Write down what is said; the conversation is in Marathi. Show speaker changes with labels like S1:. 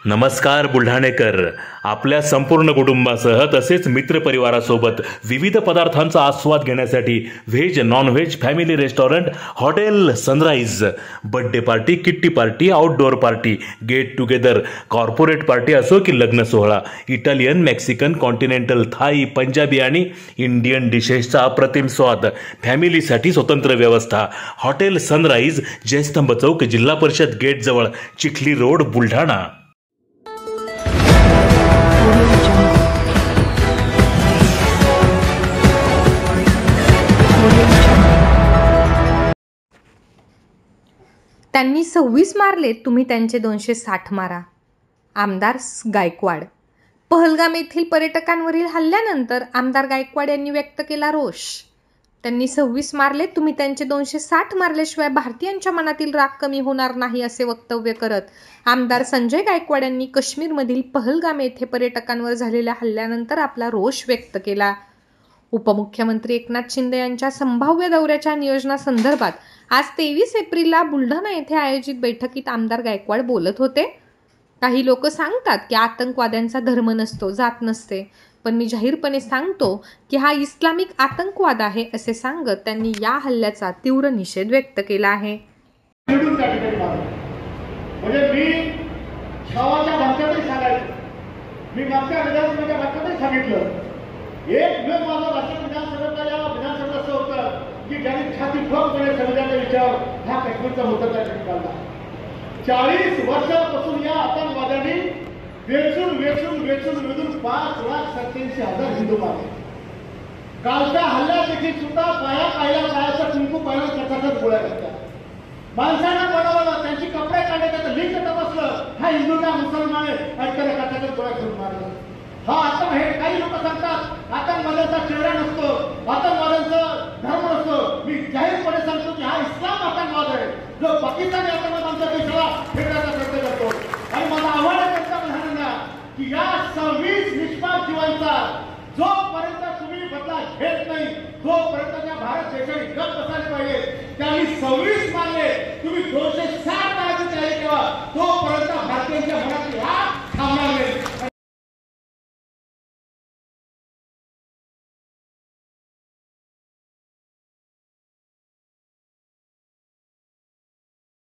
S1: नमस्कार बुलढाणेकर. आपल्या संपूर्ण कुटुंबासह तसेच मित्रपरिवारासोबत विविध पदार्थांचा आस्वाद घेण्यासाठी veg non veg family restaurant hotel sunrise. Birthday party, kitty party, outdoor party, get together, corporate party असो की लग्न सोहळा, Italian, Mexican, Continental, Thai, Punjabi आणि इंडियन डिशेसचा अप्रतिम स्वाद. फॅमिलीसाठी स्वतंत्र व्यवस्था. हॉटेल सनराइज, जयस्तंभ चौक, जिल्हा परिषद गेट जवळ, चिखली रोड, बुलढाणा.
S2: त्यांनी 26 मारले, तुम्ही त्यांचे 260 मारा. आमदार गायकवाड. पहलगाम येथील पर्यटकांवरील हल्ल्यानंतर आमदार गायकवाड यांनी व्यक्त केला रोष. त्यांनी 26 मारले, तुम्ही त्यांचे 260 मारल्याशिवाय भारतीयांच्या मनातील राग कमी होणार नाही असे वक्तव्य करत आमदार संजय गायकवाड यांनी काश्मीरमधील पहलगाम येथे पर्यटकांवर झालेल्या हल्ल्यानंतर आपला रोष व्यक्त केला. उपमुख्यमंत्री एकनाथ शिंदे यांच्या संभाव्य दौऱ्याच्या नियोजनासंदर्भात आज 23 एप्रिलला बुलढाणा येथे आयोजित बैठकीत आमदार गायकवाड बोलत होते. काही लोक सांगतात की आतंकवाद्यांचा धर्म नसतो, जात नसते, पण मी जाहीरपणे सांगतो की हा इस्लामिक आतंकवाद आहे असे सांगत त्यांनी या हल्ल्याचा तीव्र निषेध व्यक्त केला आहे.
S3: म्हणजे मी छावाच्या भाषेतही सांगायचं, मी मागच्या विधानसभेच्या भाषेतही सांगितलं, एक वेळ माझं भाषण विधानसभेत असं होतं की ज्यांनी छाती ठोकपणे समाजाच्या विचार हा काश्मीरचा मुद्दा त्या ठिकाणी काढला. 40 वर्षापासून या आतंकवाद्यांनी वेचून 5,87,000 हिंदू मारले. कालच्या हल्ल्यात देखील सुद्धा पायाचा कुंकू पायाला कचाकच गोळ्या घातल्या. माणसांना बनवलं, त्यांची कपडे काढले, त्याचं लिंग तपासलं, हा हिंदू का मुसलमान आहे आणि त्याला कचाकच गोळ्या घेऊन मारलं. हा आता हे काही लोक सांगतात आतंकवाद्यांचा चेहरा नसतो, आतंकवाद्यांचा धर्म नसतो. मी जाहीरपणे सांगतो की हा इस्लाम आतंकवाद आहे, जो पाकिस्तानी आतंकवाद आमच्या देशाला फेडण्याचा प्रयत्न करतो. आणि मला आव्हान आहे पंतप्रधानांना की या 26 निष्पाप जीवांचा जोपर्यंत तुम्ही बदला घेत नाही, तोपर्यंत त्या भारत देशाने गप बसायला पाहिजे. त्यांनी 26 मारले, तुम्ही 260 मारायची तयारी केला, तोपर्यंत भारतीयांच्या मनात